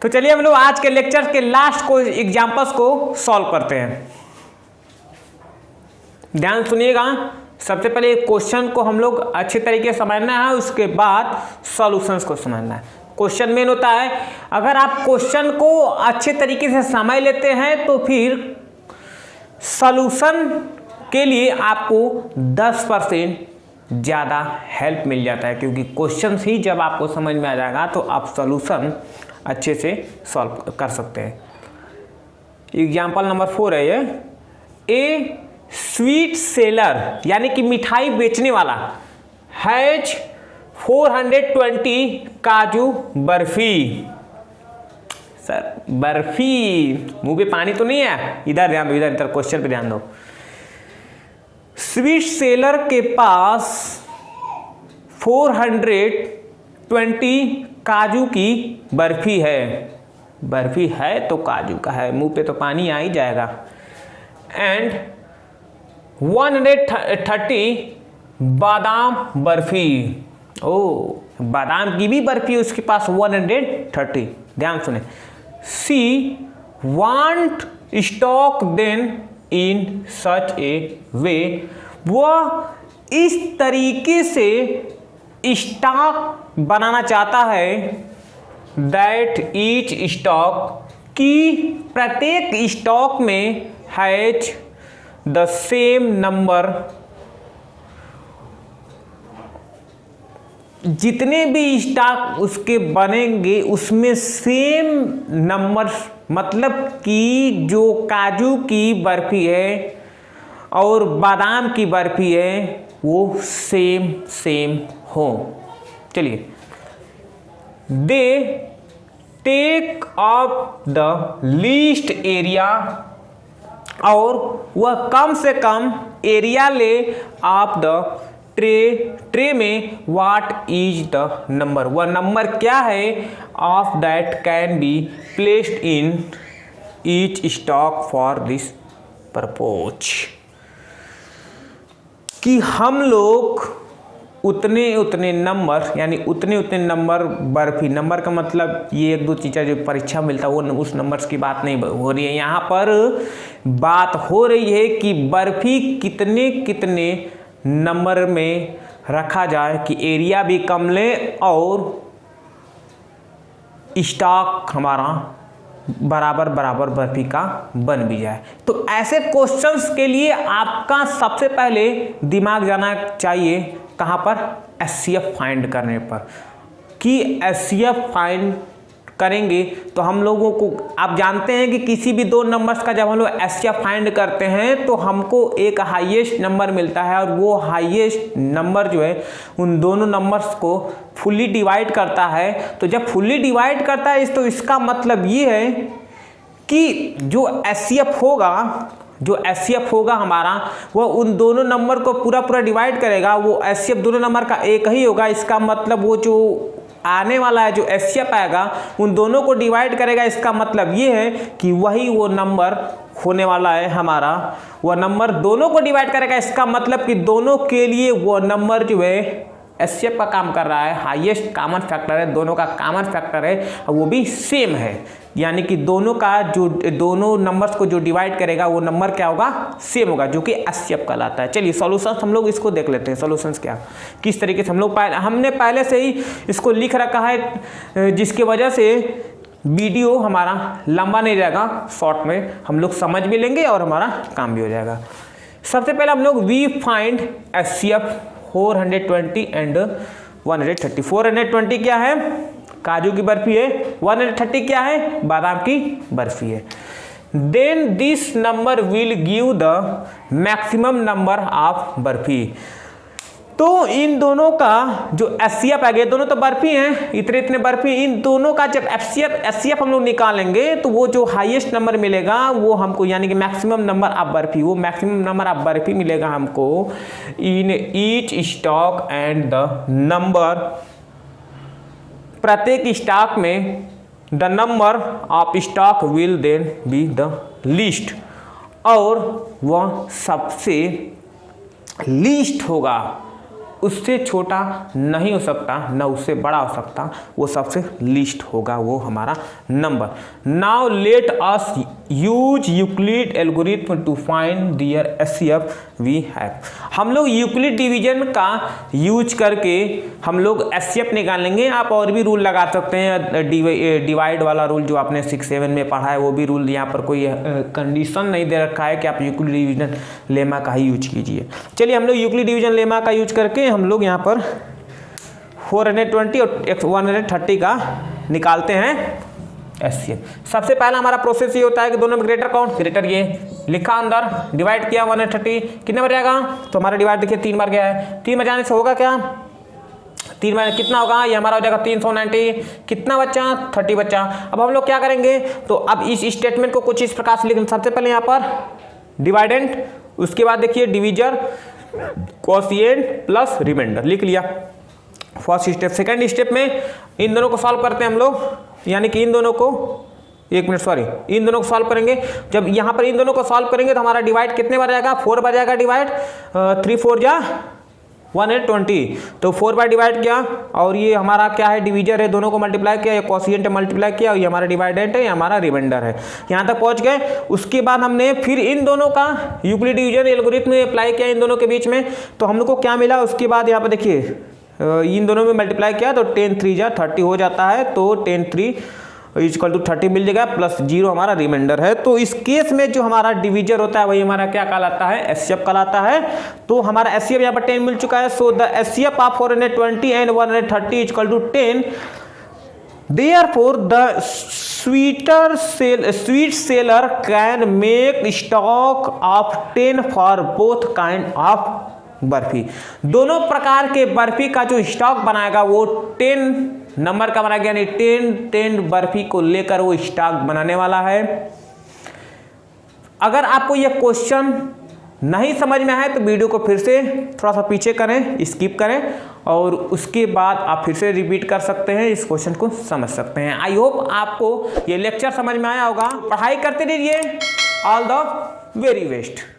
तो चलिए हम लोग आज के लेक्चर के लास्ट को एग्जांपल्स को सॉल्व करते हैं। ध्यान सुनिएगा, सबसे पहले क्वेश्चन को हम लोग अच्छे तरीके से समझना है, उसके बाद सॉल्यूशंस को समझना है। क्वेश्चन मेन होता है, अगर आप क्वेश्चन को अच्छे तरीके से समझ लेते हैं तो फिर सॉल्यूशन के लिए आपको 10% ज़्यादा हेल्प मिल जाता है, क्योंकि क्वेश्चन ही जब आपको समझ में आ जाएगा तो आप सॉल्यूशन अच्छे से सॉल्व कर सकते हैं। एग्जाम्पल नंबर 4 है ये, ए स्वीट सेलर यानी कि मिठाई बेचने वाला हैज 420 काजू बर्फी। सर बर्फी, मुंह पे पानी तो नहीं है, इधर ध्यान दो, इधर क्वेश्चन पे ध्यान दो। स्वीट सेलर के पास 420 काजू की बर्फी है। बर्फी है तो काजू का है, मुंह पे तो पानी आ ही जाएगा। एंड 130 बादाम बर्फी। ओ बादाम की भी बर्फी उसके पास 130। ध्यान सुने, सी वांट स्टॉक देन इन सच ए वे, वह इस तरीके से स्टॉक बनाना चाहता है दैट ईच स्टॉक, की प्रत्येक स्टॉक में हैज द सेम नंबर, जितने भी स्टॉक उसके बनेंगे उसमें सेम नंबर, मतलब कि जो काजू की बर्फी है और बादाम की बर्फी है वो सेम हो। चलिए, they take up the least area, और वह कम से कम एरिया ले ऑफ द ट्रे में व्हाट इज द नंबर, वह नंबर क्या है of that can be placed in each stock for this purpose, कि हम लोग उतने नंबर, यानी उतने नंबर बर्फी, नंबर का मतलब ये एक दो चीज़ें जो परीक्षा मिलता है वो उस नंबर्स की बात नहीं हो रही है, यहाँ पर बात हो रही है कि बर्फी कितने नंबर में रखा जाए कि एरिया भी कम ले और स्टॉक हमारा बराबर बर्फी का बन भी जाए। तो ऐसे क्वेश्चंस के लिए आपका सबसे पहले दिमाग जाना चाहिए कहाँ पर, एचसीएफ फाइंड करने पर, कि एचसीएफ फाइंड करेंगे तो हम लोगों को, आप जानते हैं कि किसी भी दो नंबर्स का जब हम लोग एचसीएफ फाइंड करते हैं तो हमको एक हाईएस्ट नंबर मिलता है, और वो हाईएस्ट नंबर जो है उन दोनों नंबर्स को फुल्ली डिवाइड करता है। तो जब फुल्ली डिवाइड करता है तो इसका मतलब ये है कि जो एचसीएफ होगा हमारा, वो उन दोनों नंबर को पूरा डिवाइड करेगा। वो एचसीएफ दोनों नंबर का एक ही होगा, इसका मतलब वो जो आने वाला है जो एचसीएफ आएगा उन दोनों को डिवाइड करेगा। इसका मतलब ये है कि वही वो नंबर होने वाला है हमारा, वह नंबर दोनों को डिवाइड करेगा। इसका मतलब कि दोनों के लिए वो नंबर जो है एचसीएफ का काम कर रहा है, हाईएस्ट कॉमन फैक्टर है, दोनों का कॉमन फैक्टर है और वो भी सेम है, यानी कि दोनों नंबर्स को जो डिवाइड करेगा वो नंबर क्या होगा, सेम होगा, जो कि एचसीएफ कहलाता है। चलिए सॉल्यूशंस हम लोग इसको देख लेते हैं। सॉल्यूशंस क्या, किस तरीके से हम लोग हमने पहले से ही इसको लिख रखा है, जिसकी वजह से वीडियो हमारा लंबा नहीं रहेगा, शॉर्ट में हम लोग समझ भी लेंगे और हमारा काम भी हो जाएगा। सबसे पहले हम लोग वी फाइंड एचसीएफ 420 एंड 130। 420 क्या है, काजू की बर्फी है, 130 क्या है, बादाम की बर्फी है। Then this number will give the maximum number of barfi. तो इन दोनों का जो एचसीएफ आ गया, दोनों तो बर्फी हैं, इतने बर्फी, इन दोनों का जब एचसीएफ हम लोग निकालेंगे तो वो जो हाईएस्ट नंबर मिलेगा वो हमको, यानी कि मैक्सिमम नंबर ऑफ बर्फी, वो मैक्सिमम नंबर ऑफ बर्फी मिलेगा हमको in each stock and the number, प्रत्येक स्टॉक में the number of stock will then be the least, और वह सबसे लीस्ट होगा उससे छोटा नहीं हो सकता, न उससे बड़ा हो सकता, वो सबसे लीस्ट होगा वो हमारा number. Now let us use Euclid algorithm to find their HCF we have. हम लोग यूक्लिड डिवीजन का यूज करके हम लोग एचसीएफ निकालेंगे। आप और भी रूल लगा सकते हैं, डिवाइड वाला रूल जो आपने 6-7 में पढ़ा है वो भी रूल, यहाँ पर कोई कंडीशन नहीं दे रखा है कि आप यूक्लिड डिवीजन लेमा का ही यूज कीजिए। चलिए हम लोग यूक्लिड डिवीजन लेमा का यूज करके हम लोग यहाँ पर 420 और 130 का निकालते हैं एचसीएफ। सबसे पहला हमारा प्रोसेस ये होता है कि दोनों में ग्रेटर कौन, ग्रेटर ये लिखा अंदर, डिवाइड किया 130, कितने बार जाएगा, तो हमारा डिवाइड देखिए 3 बार गया है। 3 बार जाने से होगा क्या, 3 बार कितना होगा, ये हमारा हो जाएगा 390, कितना बच्चा 30 बच्चा। अब हम लोग क्या करेंगे, तो अब इस स्टेटमेंट को कुछ इस प्रकार से लिखें। सबसे पहले यहाँ पर डिवाइडेंट, उसके बाद देखिए डिविजर, कोशिएंट प्लस रिमाइंडर लिख लिया फर्स्ट स्टेप। सेकंड स्टेप में इन दोनों को सॉल्व करते हैं हम लोग, यानी कि इन दोनों को इन दोनों को सॉल्व करेंगे। जब यहाँ पर इन दोनों को सॉल्व करेंगे तो हमारा डिवाइड कितने बार जाएगा, 4 बार जाएगा डिवाइड, 3 4 जा 120, तो 4 बार डिवाइड किया, और ये हमारा क्या है, डिवीजर है, दोनों को मल्टीप्लाई किया, ये कोशिएंट मल्टीप्लाई किया, और ये हमारा डिवाइडेंट है, ये हमारा रिमाइंडर है। यहाँ तक पहुँच गए। उसके बाद हमने फिर इन दोनों का यूक्लिड डिवीजन एल्गोरिथम में अप्लाई किया इन दोनों के बीच में, तो हम लोग को क्या मिला। उसके बाद यहाँ पर देखिए इन दोनों में मल्टीप्लाई किया तो 10 3 जा 30 हो जाता है, तो 10 3 इक्वल टू 30 मिल जाएगा, प्लस 0 हमारा रिमाइंडर है। तो इस केस में जो हमारा डिवीजर होता है वही हमारा क्या कहलाता है, एचसीएफ कहलाता है। तो हमारा एचसीएफ यहाँ पर 10 मिल चुका है। So the HCF of 420 and 130 equal to 10। Therefore, the sweet seller can make stock of 10 for both kind of barfi. दोनों प्रकार के बर्फी का जो स्टॉक बनाएगा वो 10 नंबर का बनाएगा, यानी 10 बर्फी को लेकर वो स्टॉक बनाने वाला है। अगर आपको यह क्वेश्चन नहीं समझ में आए तो वीडियो को फिर से थोड़ा सा पीछे करें, स्किप करें, और उसके बाद आप फिर से रिपीट कर सकते हैं, इस क्वेश्चन को समझ सकते हैं। आई होप आपको ये लेक्चर समझ में आया होगा। पढ़ाई करते रहिए। All the very best.